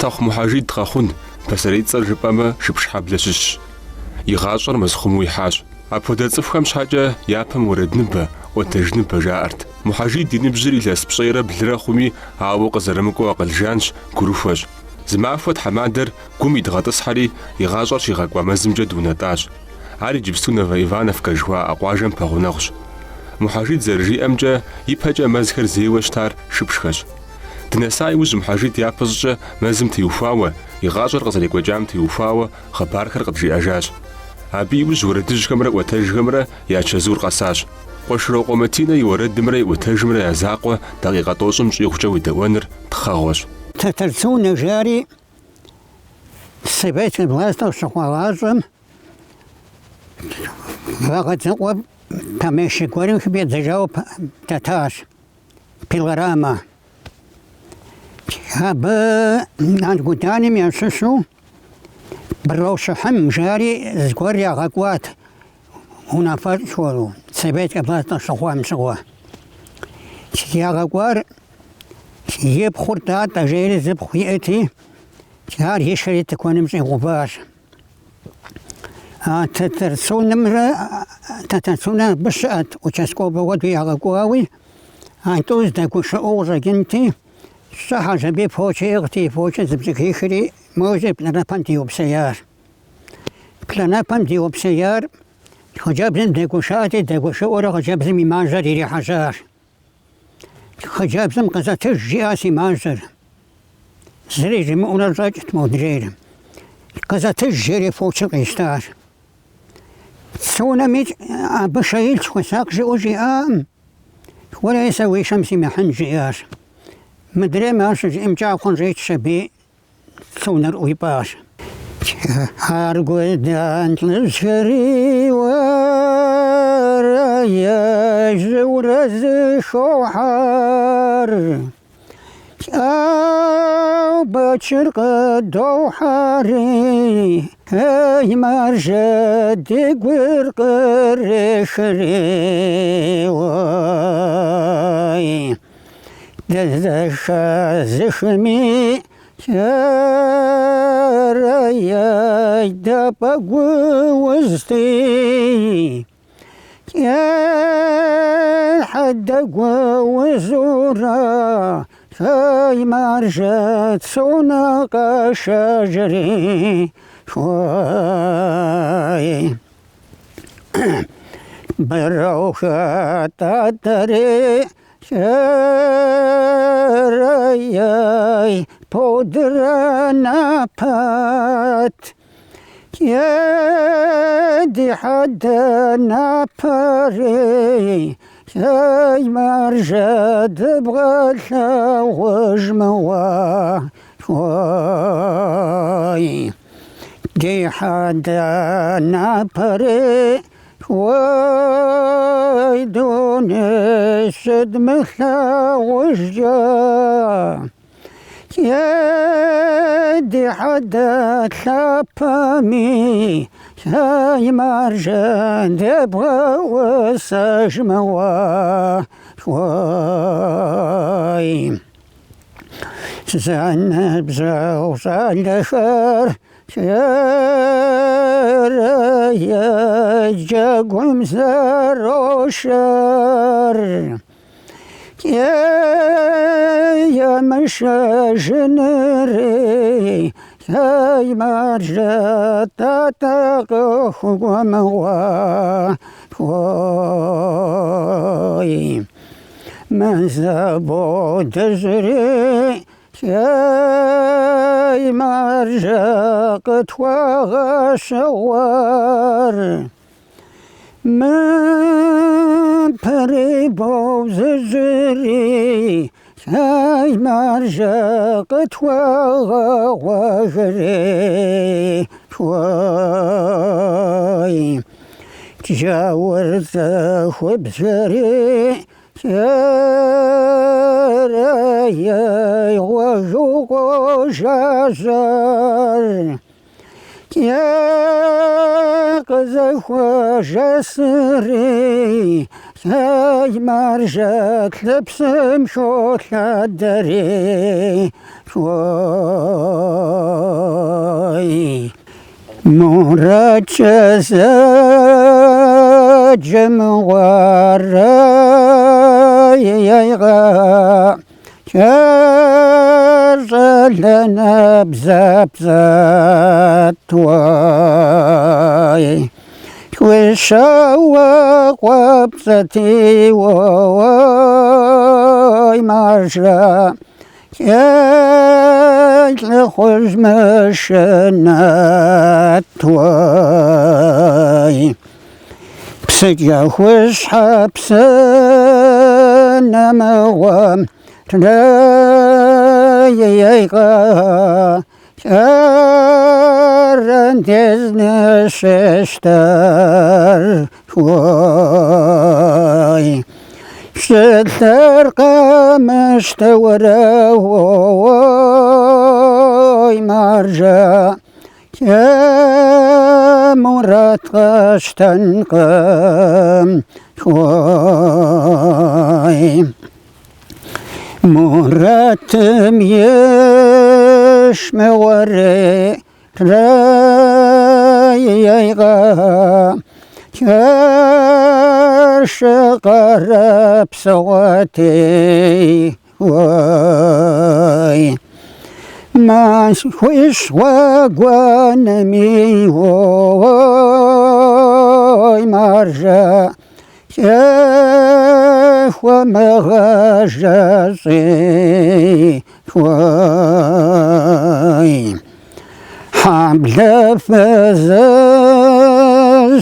تخ محاجيد تخاخون بسريت صار جبامة شبش حبلشش يغاشر مسخم ويحاش أبودا تصفخم شحاجة يابم ورد نبا وتجنب جاءرت محاجيد دي نبجري لاس بصيرة بلرا خومي عاو قزرمكو أقل جانش كروفوش زمافوت حمادر قوم يدغطس حري يغاشر شيغاقوا مزمجة دونتاج عاري جبستونا فايفانا فكجوا أقواجم بغونغش محاجيد زرجي أمجا يبهجا مزخر زيوشتار شبشخش تنساي وز محاجيد يابزجا مزم تيوفاوة يغاشر غزاليك وجام تيوفاوة خباركر قدجي أجاج أبي وز وردج غمرة وتج غمرة ياتشزور قساج قشرو قومتينا يورد دمرة وتجمرة يزاقوة دقيقة توصم يخجا ودوانر تخاوش تترسون جاري السبيت البلاستة وشقوالازم فقط تقوى تمشي كورين خبيت زجاوب تتاش بيلغراما هاب عند قداني ميانسسو بروش حم جاري زكور يا غاقوات هنا فرد شورو سبيت البلاستة شقوام شقوة يا غاقوار يب خورتات تجيري زب خويتي شهر يشري تكون مشي غباش تترسون بشأت وتسكو بودو يغاقواوي توز داكو شعور جنتي صحا جبي فوشي اغتي فوشي زبزك يشري موزي بلنا بانتي وبسيار بلنا بانتي وبسيار خجابزن داكو شاتي داكو شعور خجابزن ممانجر يري حجار خجابزن قزاتش جياسي مانجر زريجي مؤنا رجعت مودرير قزاتش جيري فوشي قيستار سونا ميج بشايل وساق جوجي ولا يسوي شمسي محن جيار مدري ما شج امجا كون ريت شبي سونا رويباش هارغودان تلشري ورايا جورز شوحار بشرق دوحاري هاي مرجد قرقر شري واي دزشا زخمي شرايا دبقو وزتي يا حد وزورا هاي مرجت سوناق شجري شوي بروخة تدري شرايا بودرنا بات يا دي حد نابري شاي مرجد بغلها وجموا شوي دي حد نابري شوي دون الشد مثلا وجا يا دي حد تلابامي شاي مرجان دبغى وسجموا شوي زان بزاو زان خير شير يا جاقوم زارو شر يا مشى جنري يا مرجع تتقخ وموا شوي من زبو تجري يا مرجع قطوة شوار من بريبو زجري شاي مرجع قطوة وغري شوي تجاورت خبزري شرايا وجوق شجر يا زخوجسري يا مرجك لبسم شوت الدري شوي مراد شزاج مغرى شرلنا بزبزات واي وشوق وبزتي واي مرجع يخرج مشنات واي بسجا خوش حبسنا موام تلايقا شارن تزنششتر واي شتر قامش توراوي مرجع يا مراد قشتن قام شوي مراد تميش موري رايقا شقرب صوتي واي ما خوش وقوانمي واي مرجع يخوى مغجزي واي حمل فزاز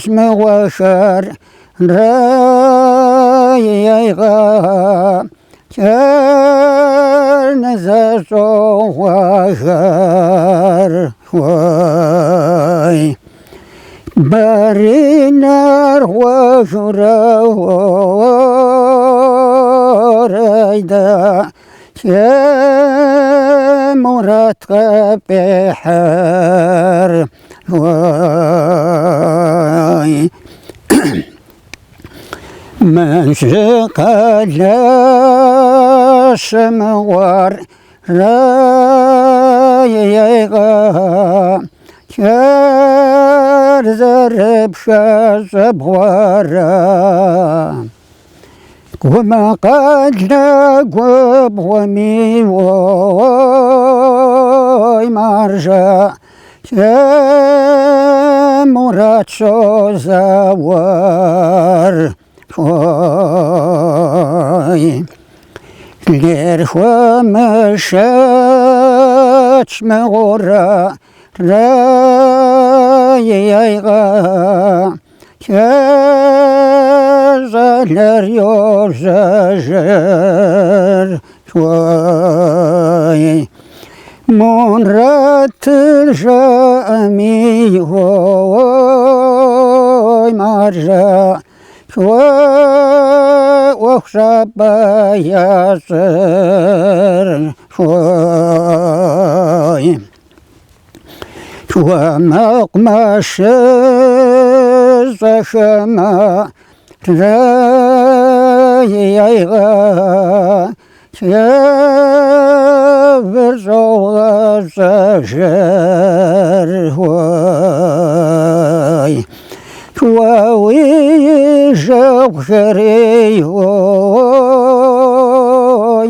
مغشر رايقا نزاز وغر واي بارينار وجرا وريدا يا مراد بحر واي من شقالاش موار رايقا كار زرب شازب ورا وما قد لقب ومي واي مرجع يا مراد شو زوار واي غير ومشاتش مغرى رايقا كازالر يوزاجر شوي منرات الجامي هوي مرجع شوي وخشب ياسر شوي ومقمش زشما رايقا يبرزو زجر واي شواوي جوخري واي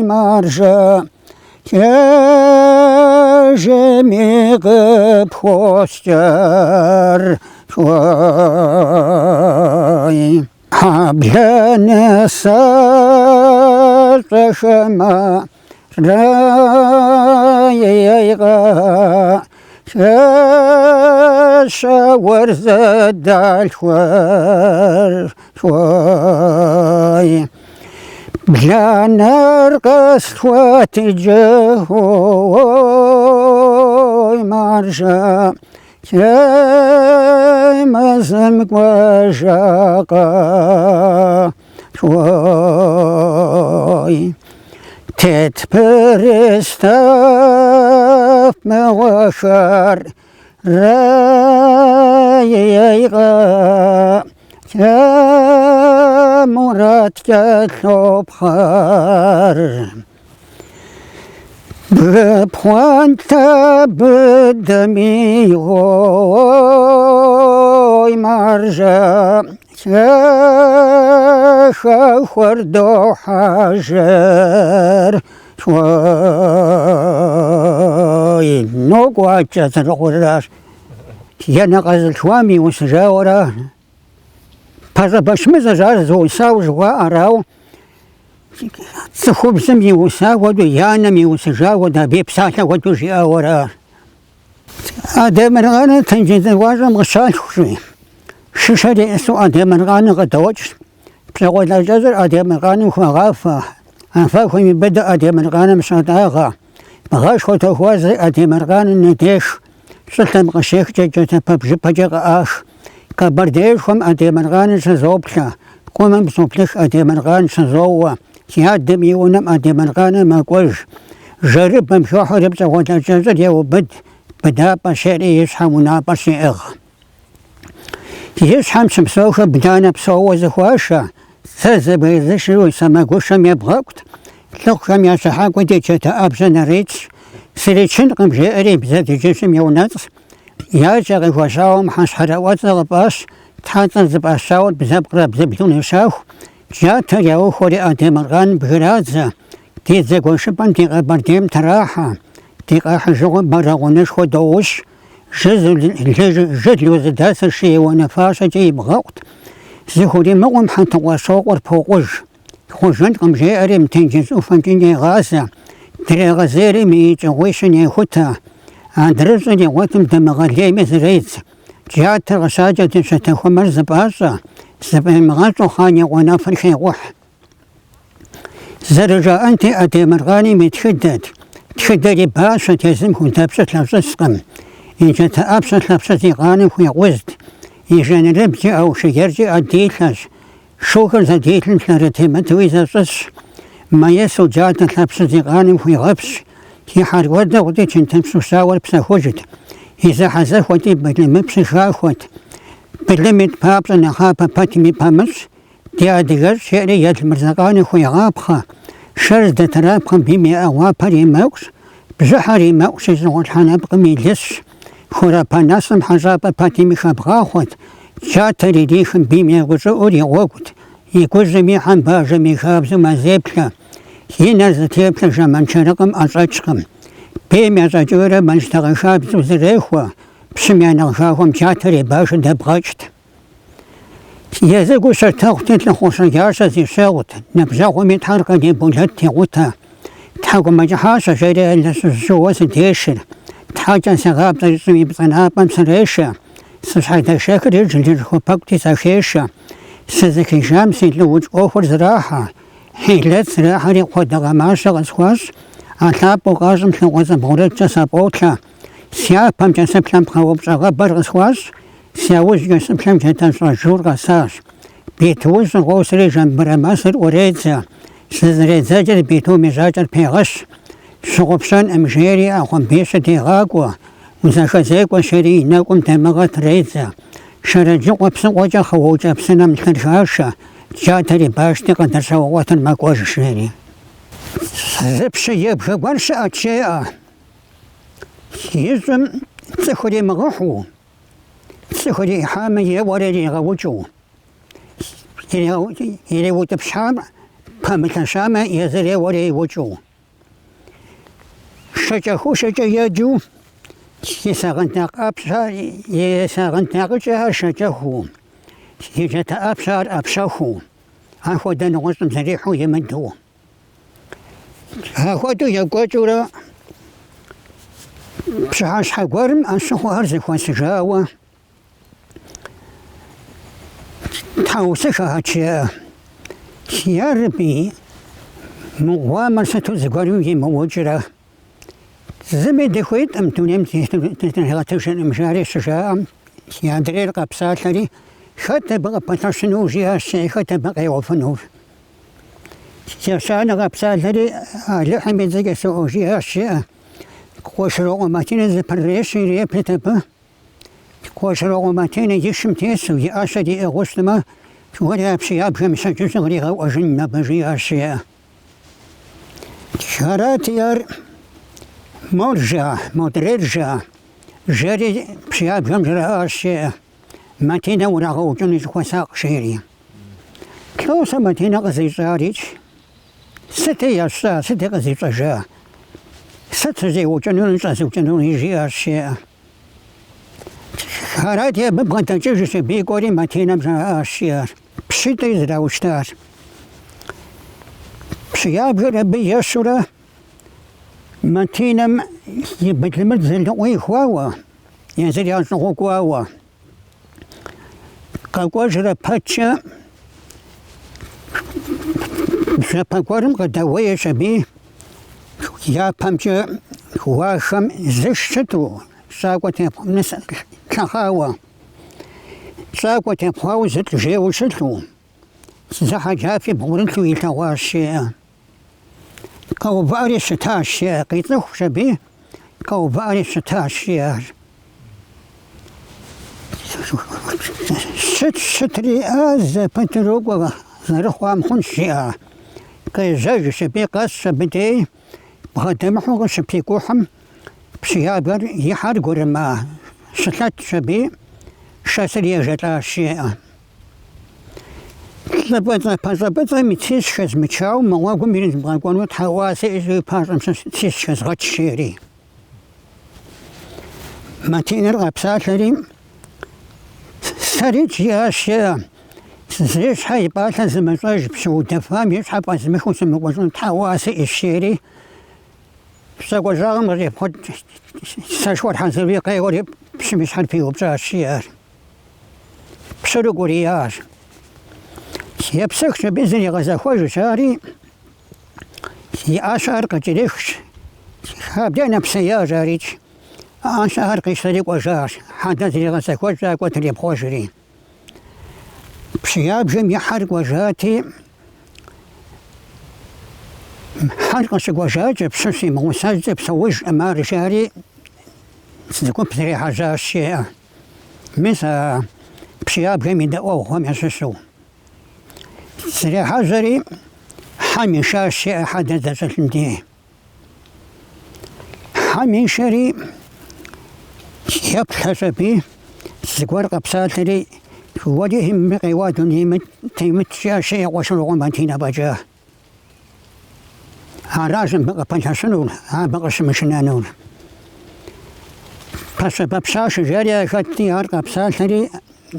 مرجع جميع بوستر شوي حبلنا ساتشما رايقا شاور زد الشوار شوي بلا نرقص واتجهوي مرجع شاي مزمك وشاقا شوي تتبرستف موشر رايقا مراد كتلو بخار بخوانتا بدمي وي مرجع خردو حجر شوي نوقوا جزر غراش يانا غزل شوامي وسجاورا بازا بشمز جار زو ساو جوا اراو تخوب زمي وسا ودو يانا مي وسجا ودا بيبساتا ودو جاورا ادم رغانا تنجد واجا مغشال شوي ششري اسو ادم رغانا غدوج بلغو الجزر ادم رغانا وغافا انفاكو يبدا ادم رغانا مشاداغا بغاش خوتو هوازي ادم رغانا نديش سلطة مغشيخ جاجة ببجي بجاغ آش كبرديش هم ادم رغانا شزوبشا قوم بصوبلش ادم رغانا شزووا ياد دميونم ادم رغانا ما قوش جرب بمشوحو ربزا ودا جزر يو بدا بشيري يسحمونا بشيئغ يسحم سمسوخة بدانا بصوة زخواشا ثازة بيزشرو يسمى قوشم يبغاقت لقشم يسحاق ودي جتا أبزن ريتش سريتشن قم جيري بزاد جسم يوناتس ياجا غيوشاوم حاش حراوات زغباش تحاطن زباشاوت بزبقرا بزبدون يشاوخ جاتا ياو خوري ادم رغان بغرازا تيزا قوشبان تيغا برديم تراحا تيغا حجوغ براغونش خودوش جدلو زداس الشي ونفاشا جي بغاقت زخوري مغم حتى وشوقر بوغوش خوشن قم جيري متنجز وفنجيني غازا تري غزيري ميجا ويشن يخوتا عندرزن يغوتم دمغالي مزريز جاتا غساجة تشتخو مرزباسا سبعين مغازو خاني ونافر خيوح زرجا انت ادم رغاني متشدد تشدد باشا تزمكو تابشت لابسسقم إنجا تابشت لابسسي غانم خوي غوزد إنجا نربجي أو شجرجي أديتلاش شوكر زديتلن شلرتي متويزا سس ما يسو جاتا لابسسي غانم خوي غبش كي حار ودا ودي تنتمسو ساور بساخوجد إذا حزاخ ودي بدل مبسي شاخوت بلمت بابزا نخابا باتمي بامس دي أدغر شعري يد مرزقاني خوي غابخا شرد ترابخا بمي أوابري موكس بزحري موكس زغل حنابق ميلس خورا باناسم حزابا باتمي خابغاخوت جاتري ريخم بمي غزوري غوغت يقوز ميحان باجا ميخابزو مازيبلا هنا زتيبلا جمان شرقم أزاجقم بمي زجورة منشتغ شابزو زريخوا بسميان غشاهم جاتري باجا دبغاجت يزقو سرتاغتت لخوصا جاسا زي ساغت نبزاغو متحرقا دي بولهت غوتا تحاقو مجحاسا جيري لسوس ديشر تحاجا سغاب زي بطنابا مسريشا سشحيدا شاكر يجل جرخو باقتي ساخيشا سزكي جامسي لوج اوفر زراحة حيلت زراحة ريقو دغماشا غسواس أطلابو غازم تلوغزا بغرد جاسا بوتلا سيابام جاسا بلام بغاوبزا غبر غسواس سياوز جاسم بلام جاتا جور غساس بيتوز غوسري جنبرا مصر وريدزا سزريدزا جر بيتو مزاجر بيغش شغبشان امجيري اخوان بيشا ديغاقوا وزاكا زيقوا شري ناقم تمغات ريدزا شرجو وبسن وجا خوجا بسنا مترشاشا جاتري باشتي قدر سووات المقواج شري زبشا يبشا ورشا اتشيئا يزم تخري مغحو تخري حامي وريري غوجو إلي وتبشام بامتا شاما يزري وري وجو شجاخو شجا يجو يساغنتاق أبشار يساغنتاق جهر شجاخو يجتا أبشار أبشاخو أخو دان غزم زريحو يمدو أخو دو يقوجو را بشعاش حقورم أنشخو هرزك وانسجاوة تاوسكا هاتشيا يا ربي مغوامر ستوزقاريو يموجرا زمي دخويت أم تونيم تنهغتوشن مشاري سجاء يا درير قبساتلري خطة بغا بطاشنو جيها الشي خطة بغا يوفنو يا قبساتلري لحمي زيجا سو جيها الشي قوشرو وماتين زبريشي ريبلتبا كوشرو ماتينا يشم تيسو يأشدي أغسطما ولا بشياب جمسة جزغري غو أجن بجي أشياء شارات يار مرجع مدرجع جري بشياب جمسة أشياء ماتينا ولا غو جنج وساق شيري كلوسا ماتينا غزي زاريج ستي يسا ستي غزي زجا ست زي وجنون جاسو جنون يجي أشياء هراتي ببغى تجيش بيقولي ماتينا بجا أشياء بشيتي زرا وشتار بشياب ربي يسورة ماتينا يبدل مدزل ويخواوا ينزل يانسو كواوا كاكوجرا باتشا بشاباكورم قدوية شبيه يا بامشا واشم زشتو ساقوتي نس تخاوا ساقوتي فاو زت جيو شتو زحا جافي بورنتو يتواشي كو باري شتاشي قيتو شبيه كو باري شتاشي شتري از بنتروغو زرخوام خنشيا كي زاج شبيه قاس بدي بخدمحو شبيكوحم بشيابر يحرقوا رما شتات شبي شاسر يجتا شيء لبدا متسيس شاز متشاو مواقو ميرين بغاقوانو تحواسي إزو بازم سيس شاز غات شيري ماتينر غابساتري سريج ياشيا زيش حي باتا زمزاج بشو دفام يشحب ازمخو سمقوزون تحواسي الشيري ساقو جاغم غريب خد ساشوار حانزر بيقاي غريب بشمش حد فيه بجا الشيار بشرو قريار يبسكش بإذن غزا خوج شاري يأشار قجريخش هابدأنا بسيار جاريج أشار قيشتريق وجار حدث غزا خوج جاك وتريب خوشري بشياب جم يحرق وجاتي حرق سقوجاج بسوسي موساج بسوج أمار جاري سنكون بسري حاجة الشيء مسا بشياب جمي دقوه هم يسسو سري حاجري حامي شاشي حدا ذات الديه حامي شري يبحث بيه سقوار قبساتري وجههم بقوات تيمت شاشي وشلغو مانتين بجاه هارازم بقى بنشاسنون بقى سمشنانون بس ببساش جاري شتي هارقا بساتري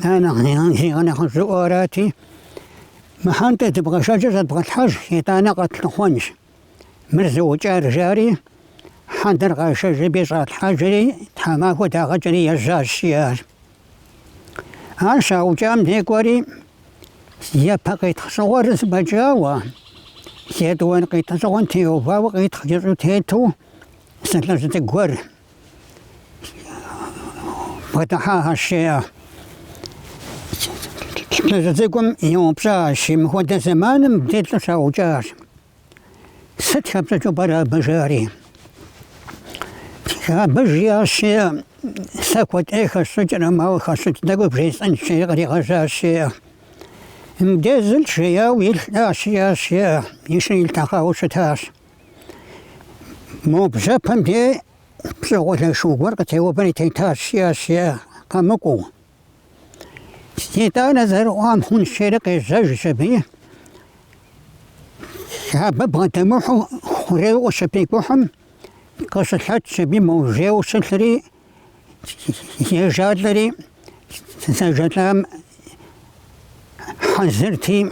أنا خزواراتي محانت تبغى شجرة تبغى الحج يتانا قتل خونش مرزو جار جاري حندر غاشج بيصات حجري تحماكو تاغجري يزاز سيار عاشا وجام ديكوري يبقى تصور بجاوة سيدوان قيت صغن تيوفا وقيت خجر تيتو سنتلز تقور فتحاها الشيء لازم يوم بشاشي مخوة زمان بديت لشاوجار ست شابسة برا بجاري بجي الشيء ساكوت ايخا السجن ما خاصت دقو بجيس انشي غري غزا الشيء مدازل شيا ويلتاش يا شيا يشري التقاو شتاش مو بجابهم دي بشغل شو ورقتي وبني تيتاش يا شيا قامكو سيتانا زرقام خون شرق الزاج شبيه ببغى تموحو خريو شبيكوحم قصة شبيه موجيو سلري يجادلري سجدام حزرتي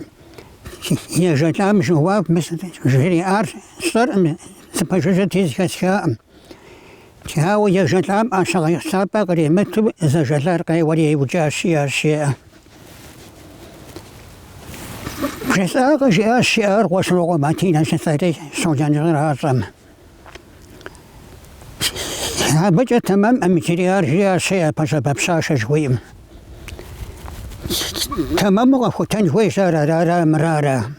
يجدام جواب مثل جري ار صر سبجتي كشاء تهاو يجدام اشغ يحساب قريمتو اذا جدار قي ولي وجاشي اشياء جساق جاء الشعر وشلغ ماتينا شثري سوجان غير هارم بجا تمام امجريار جاء شيء بسبب شاشة جويم تمام وختن هوي سارا مرارا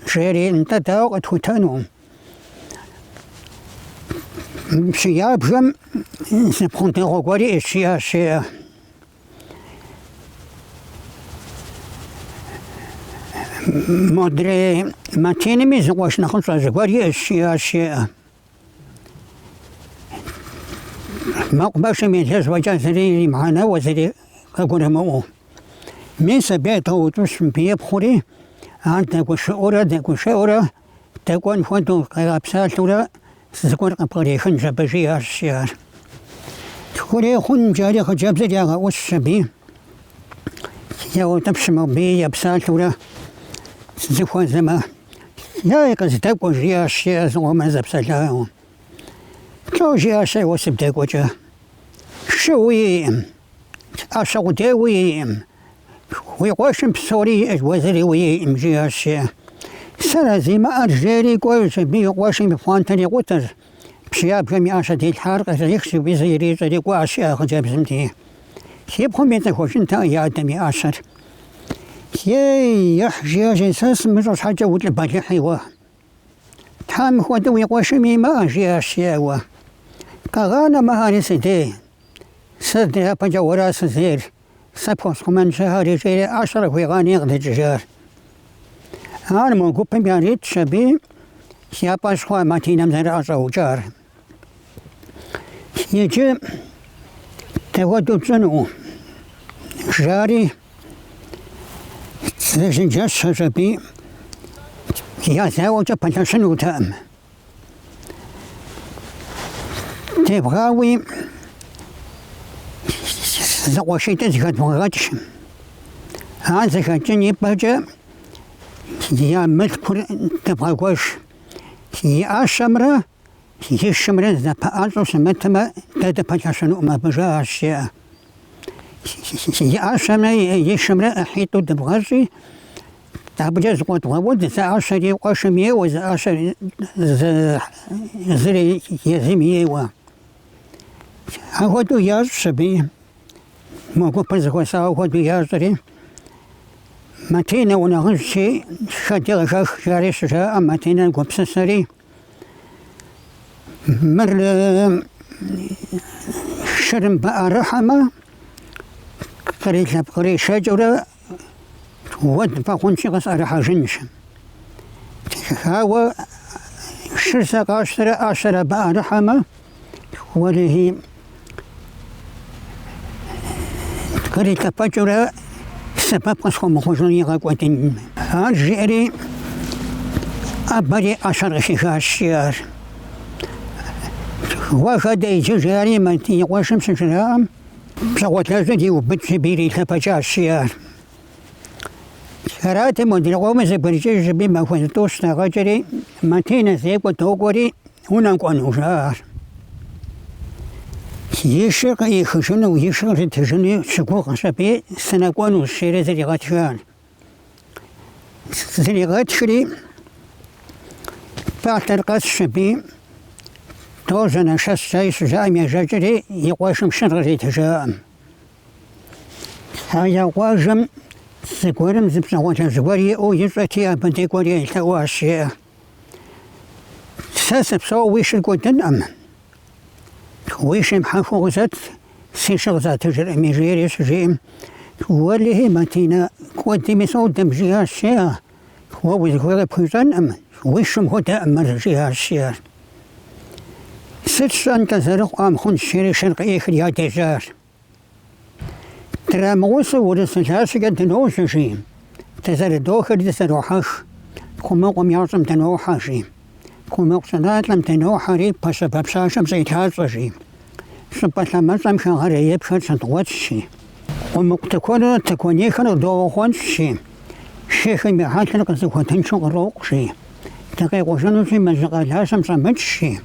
شيري انت تاوقت ختنو شياب جم سبخونتي غوغوري اشياء مدري ما تيني ميزقوش نخلص زقوري الشيء ما قباش ميزاز وجاز لي معنا وزري أقول مو من سبيته وتسم بيبخوري عندك وشورة دك وشورة تكون فندو قابساتورة زقور قبري خنجة بجي الشيار تقولي خنجة خجاب زريغة والشبي يو تبشمو بي يبساتورة زفوان زما يا يقصدك وجي الشيار وما زبساتها جو جي الشيار وسبتك وجه شوي أشغل دوي ويقوشم بسوري وزري ويمجي الشيار سرزي ما أرجالي كويس بيقوشم بفانتني قطر بشياب جميع شديد الحرق يخشي بزيري زري واشياء خجاب زمتي يبقوا بيتخوشن تا يادمي عشر يحجي جنساس مجرس حاجة وتلبالي حيوة تام خودو يقوشمي ما أجي الشياوة كغانا مهاري سدي سدي بجورا سزير سبوس كمان شهري جيري 10 في غاني يغدي ججار أنا موقوب بمياريت شبي سياباش خوا ماتينا مزر عشر جار يجي تودو جنو جاري زنجاش شبي يا زاوجة بنتشنو تام تبغاوي زواشي تزغد مغادش هذا كان بجا يا مذكر تبغاوش يا شمرة يا شمرة ذا بأرض سمتما تدا بنتشنو ما بجاش يا شمرة يا شمرة حيتو تبغاشي تبجا زقوت غود ذا عشري وقشمية وذا عشري زري يزمية و هودو ياز شبي موقو بزغو ساو هودو يازري ماتينا ونغشي شادي غشاش جاري شجاء ماتينا نقوب سسري مر شرم بقى رحمة قريت لبقري شجرة ود بقونشي غس أرحا جنش هاو شرسك 10 بقى رحمة وله قريت لبقري سبب قصهم مخوشوني غاقوتين هالجيري أبري 10 شيار واخد جاري مانتي واشم سنشرام بشغوت لازدي وبدشي بيري لبقى الشيار رات مدير قوم زبرجي بما فنتوس نغجري ماتينا زيك وتوغوري هنا نكون وشار يشق يخشن ويشق تجني شكوك شبي سنكون وشير زي غاتشان زي غاتشري بعد القاس شبي توزن شاس سايس جامع جاجري يقواشم شنغري تجام هيا واجم زقورم زبزغوتا زقوري او يزرتي ابنتي قوري التواشي ساسب سو ويش القدن ام ويش محافو غزت سيشغ ذات جرمي جيري سجيم واللي هي ماتينا قودي مسعود دمجيها الشيا ووز غير بوزن ام ويش مهدا امر جيها الشيا ست سنة زرق ام خون شيري شرقي خليا ديجار ترى موسى ورسالة قد نوشي تزر دوخر تزروحش كم قم يعصم تنوحشي كم قصدات لم تنوحري بس ببشاشم زيتهازشي سبت لما زم شهري يبشر سنتواتشي ومقتكون تكوني خلو دوخونشي شيخ بحاجة قصدك تنشق روقشي تقي قشنوشي مزقالها سمسمتشي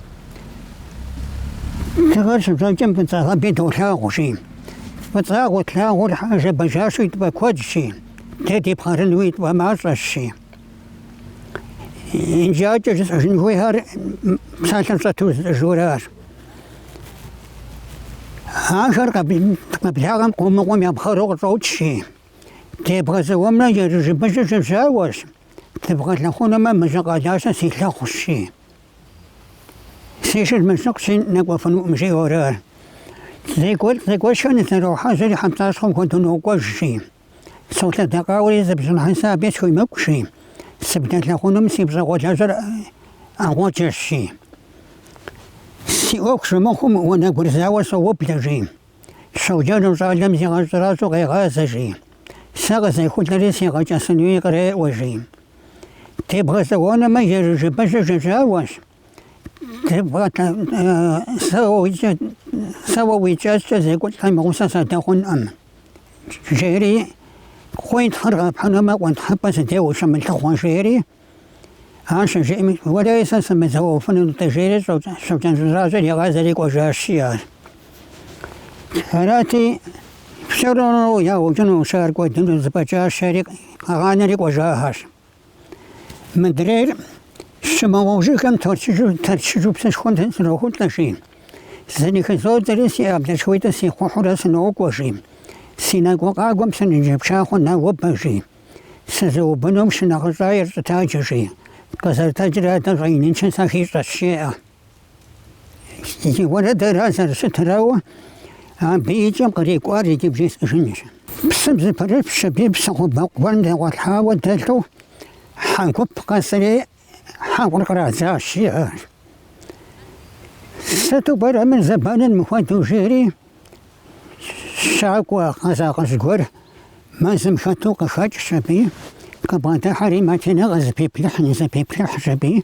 تغير سمسجم بنتغى بيدوشاغشي بتلاقوا تلاقوا الحاجة بجاشي بكودشي تدي بخارنويت ومعصشي إن جاء جزء جنويها سالم ستوز جورار 10 قبل قوم يبخروا روتشي تبغى زومنا يرجع بجش جاوش تبغى لخونا ما مجاقاش سيلا خشي سيش المشنقشي نقوى فنو مشي ورار زي قول شان تروحا زي 15 كنت نوقشي صوت دقاوري زبزن حسابي شوي مكشي سبدت لخونم سيبزا وجاجر أغوجشي سيوكش مخم وانا قرزاوة صوب لجي شوجان زالم زغازرازو غيغازجي ساغزي خدري سيغاجا سنوي غري وجي تبغى زوانا ما يرجي باش جاواش تبغى سوا ويجاز زي قلت لهم غوساسا تاخون أم جيري خوين تخرج بحنما وانت حبس تيو شمل تخوان جيري عشان جيمي ولا يساس مزهو فنون تجيري شوجان زراجر يغازري وجاشيار هراتي شرونو يا وجنو شار قدن زبجا شريك غانري وجاهاش مدرير شماوجي كم ترشجو بسش خونتن سنوخو تلاشين زني خزو درسي عبد شوية سي خوحورا سنوك وجيم سيناغو قاقوم سنجيب شاخونا وبجي سزو بنوم شنغزاير تاججي قصر تجرى تغينين شنساخي رشيئة يجي ولد رازر ستراوة بيجم قريق واري جيب جيس أجنش بسبز بريب شبيب سخو بقوان دا والحاوة دالتو حاقوب قصري حاول رازا الشيئة ستبرا من زبان المخوات جيري شاق وقزاق زقور ما زمشتو قشاج شبي قباتا حريماتنا غزبي بلحن زبي بلح شبي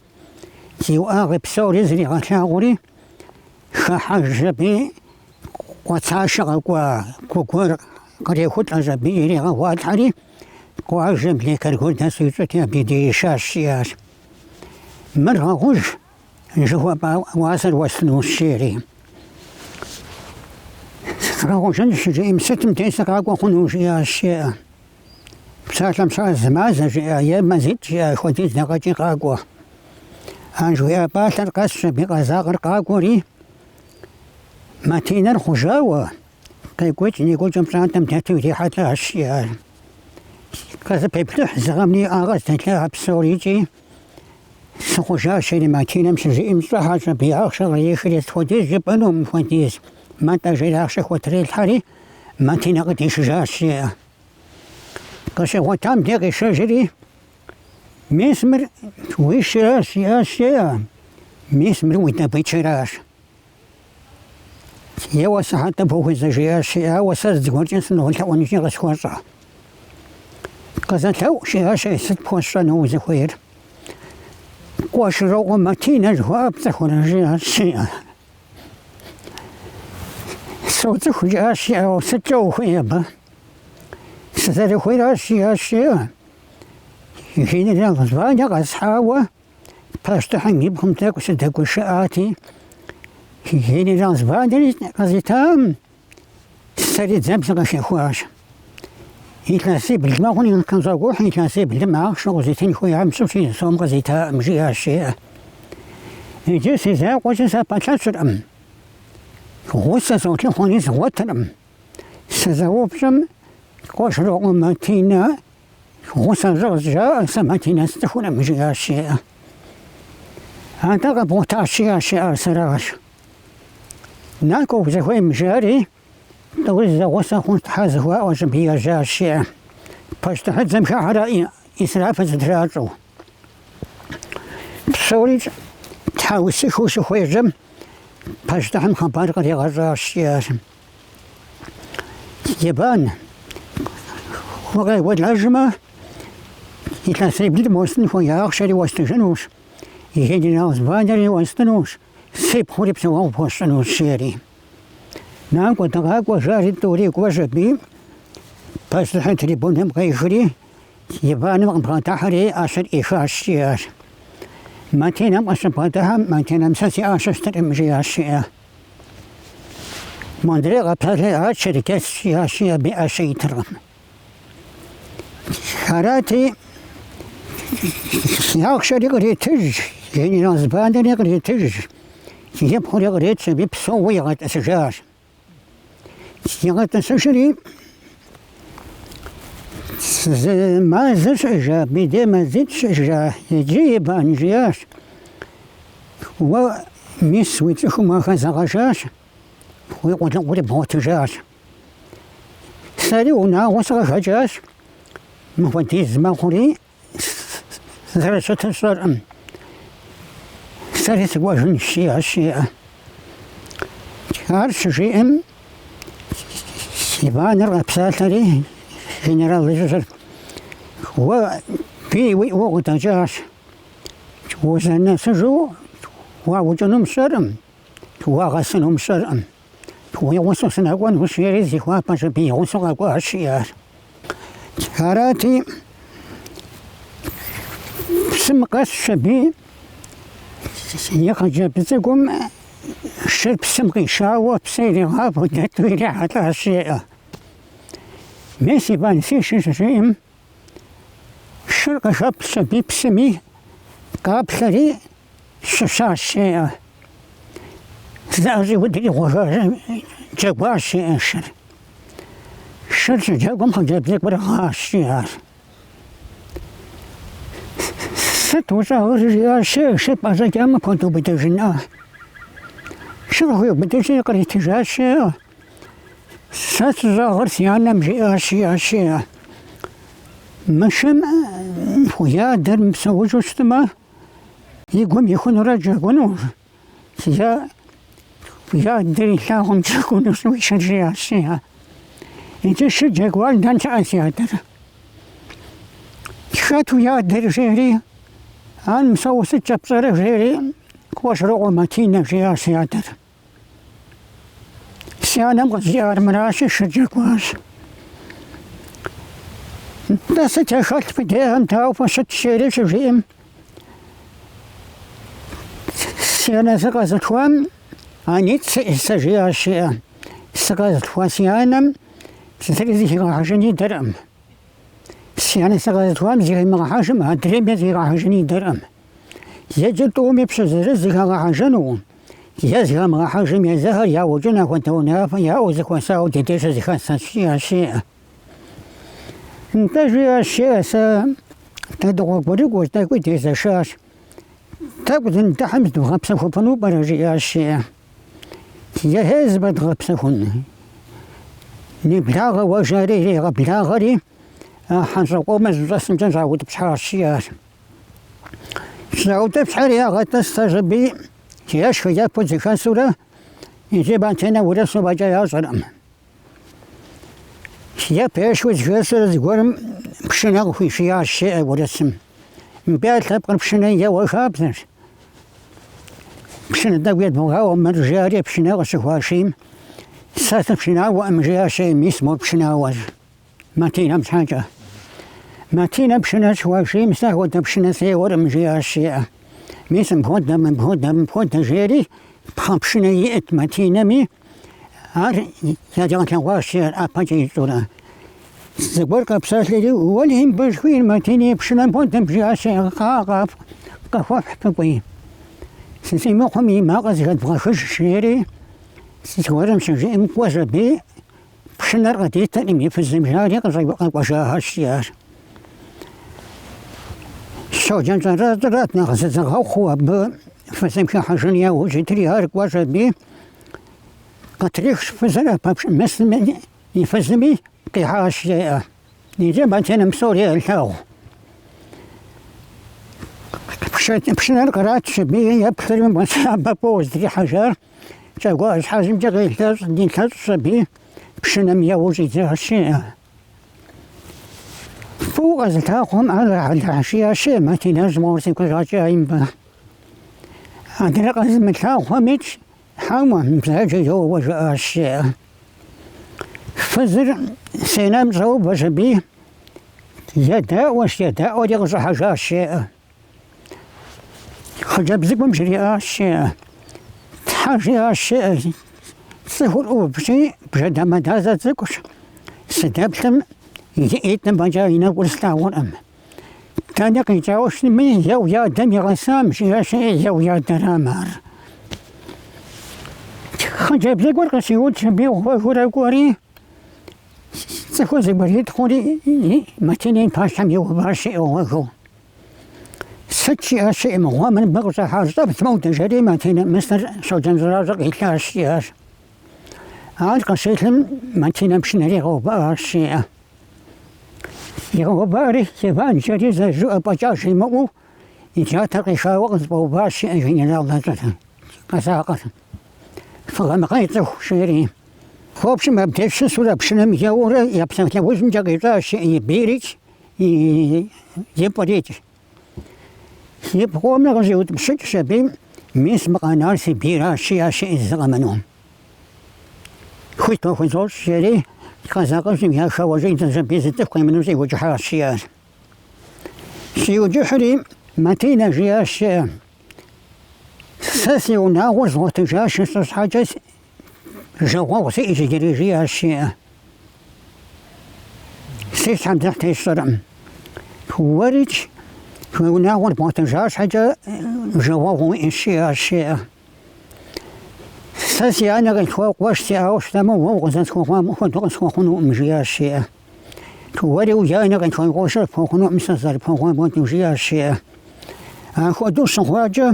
زيو آغب سوري زري غشاغوري خاحا جبي وتاشق وكوكور قريخوت أزبي إلي غوات حري وعجب لي كرقول تسويتي بدي شاشيات مرة غوش جواب واصل وسنو الشيري راغوشن شجيم ستم تيسك عقو خنوشيا الشيء بساتم ساز زمازة جيا يما زيت جيا خوديز نغاجي قاقوة أنجويا باتر قاس بيقا زاغر قاقوري ما تينر خجاوة قيقوش نيقو جمسانتم تاتوتي حتى الشيء قاس بيبلح زغمني آغاز تتلاها بسوريجي سخجا شيري ما تينم شجيم صحاجة بياغ شغلي خريس خوديز جبنهم خوديز ما تجي لاخش خوتري الحري ما تنقدي شجاع الشيء قش وتام ديك شجري مسمر ويش راس يا الشيء مسمر ويتبي شراش يا وسحت بوه زجيا الشيء وسرد قرجنس نقول توني غش خوصا قزتو شيء ست خوصا نو زخير قوش رو ما تينا جواب تخون جيا الشيء صوت خويا الشيء وستو خويا با ستو خويا الشيء يجيني لغزبان يغزحاوة باستحن يبهم تاكو ستاكو شاعاتي يجيني لغزبان غزيتام سريد زمس غشي خواش يتلاسي بالدماغ ونكن زاقوح يتلاسي بالدماغ شغل زيتين خويا عمسو في صوم غزيتام جيها الشيء يجيسي زاق وجيسا باتشاشر أم غوسة صوت لخوني زواترم سزاوبشم قوش رغم ماتينا غوسة زوجا سماتينا استخونا مجيها الشيء هذا غبوتا الشيء سراش ناكو زخوي مجاري توزا غوسة خونت حازوا وجبيا جا الشيء باش تحد زمشا على إسراف زدراجو بسوري تحاول سيخو سخوي جم باش تحم خبار قد يغزا الشيء يبان وغير ود العجمة يتلاسي بالموسن خويا أخشري واستجنوش يجيني ناوز بادري واستنوش سيب خوري بسواه بوستنوش شيري ناكو تغاك وشاري توريك وشبي باش تحن تريبونهم غيخري يبان مغبطاحري أشر إيشا الشيء ما تينام أشباتها ما تينام ساسي أشستر مجيا الشيء مدري غبطالي شركات سياسية بأشي ترم حراتي ياخشري غريتج يعني ناس بادري غريتج يبخوري غريت بيبسو يغت أسجار يغت أسجري ما زش إجا بدي ما زدش إجا يجيب عن جياش وميس ويتشو ما خزغشاش ويقول بهو تجاش سالي ونا وصغ هجاش مفاتيز مخوري زرشة الصرم سرت وجن الشيعة عرش شيئا يبان الربساتري جنرال ليزر وفي وقت جاش وزنا سجو ووجنهم سرم وغسنهم سرم ويوصلنا قوان وشيري زيخوا باشبي يوصلنا قوان الشيار هاراتي سمقاس شبي يخرج بزقم شرب سمقي شاوة بسيري غاب ودتويري حتى الشيئة ميسي بان سيش شيم شرق شاب شبي بسمي قاب ثري ششا الشيئة زاجي ودري غوغا جاقوا الشيئة شر جاقوا خجاب زيك برغا الشيئة ستوزا غرزي الشيء شبا زيكام كنتو بتجناه شرحوا بديشي قريت جاشي ستوزا غرزي أنا مجي أشياء مشم ويا در مسوج وشتما يقوم يكون رجع ونور يا دري لاهم تكون سويش الجياشيها إنت شجع والدان تأسيا در شاتو يا در جيري أنا مسوي ست بصرف جيري كواش رغو ماتينا جياشيا در سيانا مغزيار مراشي شجع كواش بس تخلت بديهم تاو فشت شيري شجيم سيانا سقازت وام أنيت سجيا الشيء سقازت واسيانم ستريزي غاحجني درم سيانا سقازت وام زي مغاحجم هدريم زي غاحجني درم يجد تومي بشزر زي غاحجنو يزي مغاحجم يزهر يا وجنا وانتونا يا وزك وساو تديش زي خاصة الشيء انتاجي الشيء سا تدعو بريقو تاكو تيزا شاش تاكو تنتحمد وغبسة فنو برجي الشيء يهز بد غبسة فن نبلاغ وجاري غبلاغري حنسقو مزرسن تنزاود بشحار الشيار زاود بشحار يا غتستجبي يشفي يابو زكا سورة يجيب تنا ورسو بجا يا زرم يا بيش وزغسر زغرم بشنا في شيا الشيء ورسم مبيع تبقى بشنا يا وخابزر بشنا داويد موها ومن رجالي بشنا وسواشيم سات بشنا وامجيا شيء ميسمو بشنا وز ما تينا حاجة ما تينا بشنا سواشيم ساوت بشنا سيور امجيا الشيء ميسم بهود جيري بشنا يئت ما تينا مي يا جانك واشير أباجي زورا زبرك بسالي ولهم بشوين ما تيني بشنا بودم بجاشي قاقف قفوف بقوي سيموخمي ما غزغت بغاخش شيري سيورم شجي مقوزة بي بشنا رغدي تنمي في الزمجاري قزي وشاها الشيار شو جانجان راتنا غزة غوخوا فسمكا حجنيا وجدري هارك واشا بي قطريخ فزنا مثل يفزمي قيحاش نجيب أنا مسوري الحاو بشنا القرات شبيه يبخر من مسابة بوز دري حجر جاقوا حازم جاقي ثلاث دين ثلاث شبيه بشنا مياوزي ذا الشيء فوق أزلتاقهم على العشية شيء ما تنازم ورسي كل راجعين به عندنا قزم التاقهم ميتش حاوة مزاجي جو وجه الشيء فزر سينام زوب وزبيه يداء وشيداء وديغز حاجة الشيء خجب زقم جرياء الشيء حاجة الشيء سهول وبشي بجد ما دازت زقش سدابتم يئتم بجاينا ورستاون أم تاني قيجاوش مني يو يا دمي غسام شيء يو يا درامار خجب زي قرق سيود شبيه وغورا قوري سخو زي بريد خوري متنين باشم يوباشي وغو ستشي أشي مغوا من بغزة حاجة بتموت جري متنين مستر سوجن زرازق إتلاشي عاد قصيتهم متنين بشنري غوباشي يغباري سيفان جري زجو أبجاش المو إجاتا قشاوة بوباش أجين الله جدا قساقة فغمقيته شيرين خوبش ما بديش سولا بشنم يورا يبسن توزن جاقيتاش يبيريج يبريج يبقوا من غزيوت بشك شبيم ميس مقانار سبيرا شيا شيء الزغمنهم خويتو خوزول شيري قساقة يا شواجين تنزبيز التفقي من زي وجهها الشيار شي وجحري متينا جياش ساسي وناغوز وتجاش حاجة جوا سيجي جري جياش سيس عم تحت الصرم ورج وناغوز وتجاش حاجة جوا وإنشياش ساسي أنا قلت فوق واش ساوش تمو وغزت فوق ما مخدوس فوق نو مجياش وري وجانا قلت فوق واش فوق نو مسزر فوق ما مجياش خدوس خواجة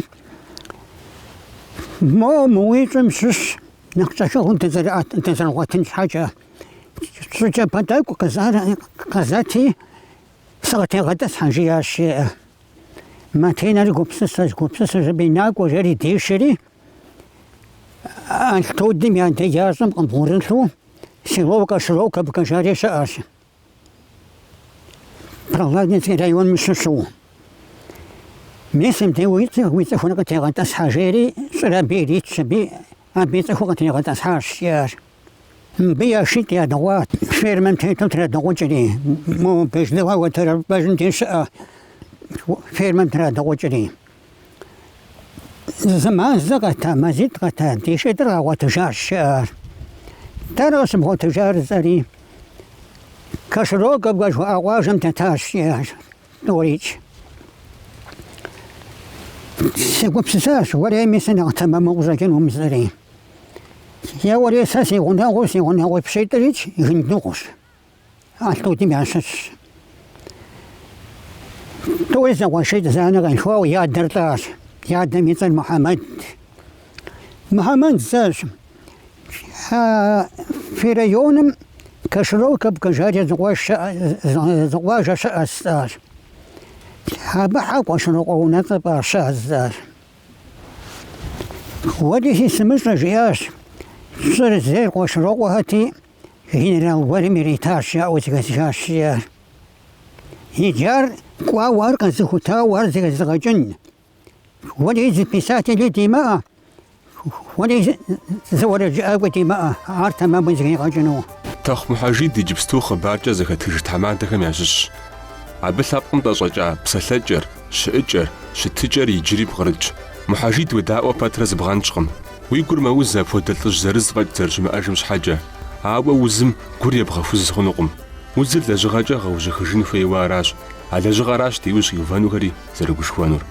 ما مويت مشش نقطة انتظر وقت حاجة سجى بدأك قزاتي صغتي غدس حاجة أشياء ما تينا القبسس بيناك وجري ديشري التودي ميان تجازم قنبورنسو شلوك بكجاري شاش برغلاد نتي رايون مششو ميسم ويت هناك تغطس حاجيري سرا بيريت شبي أبيت هناك تغطس حاشيار بيا شيت يا دوات فير من ترى دوجري مو بيش دوا وترى باجن تنشأ فير من ترى دوجري زمان زغتا مزيد غتا تيشدرا وتجار شار ترى سمو تجار زري كشروق بقى أواجم تتاشيار دوريج سيقبسساش وري ميسنا تما موزاكين ومزرين يا وري ساسي وناغوسي بشيتريج يغندوغوس عالتو ديمي عشاش تويزا وشيت زانا غنشواو يا درتاش يا دميتر محمد زاش في ريونم كشروك بكجاري زواج شاستاش بحق وشنقونا تبع شازار ودي سمسنا جياش صار زير وشنقوهاتي هنا الوري مريتاش أو تكساش هجار قوا ورقة زخوتا ورزق زغجن ودي زبساتي لدماء ودي زور جاء دماء عارتا ما بزغي غجنو تخ محاجي دي جبستو خبارجة زكا تجرت حمادكم يعجش عبثابكم تشجع بسلجر شئجر شتجر يجري بغرج محاجيد وداء وباترز بغانشقم ويقول ما وزا فودلتش زرز غاج ترجم أجمش حاجة عاوة وزم قرية بغفوز خنقم وزل لجغاجة غوجة خجن في واراش على جغاراش تيوش يوفانو غري زرقوش خوانور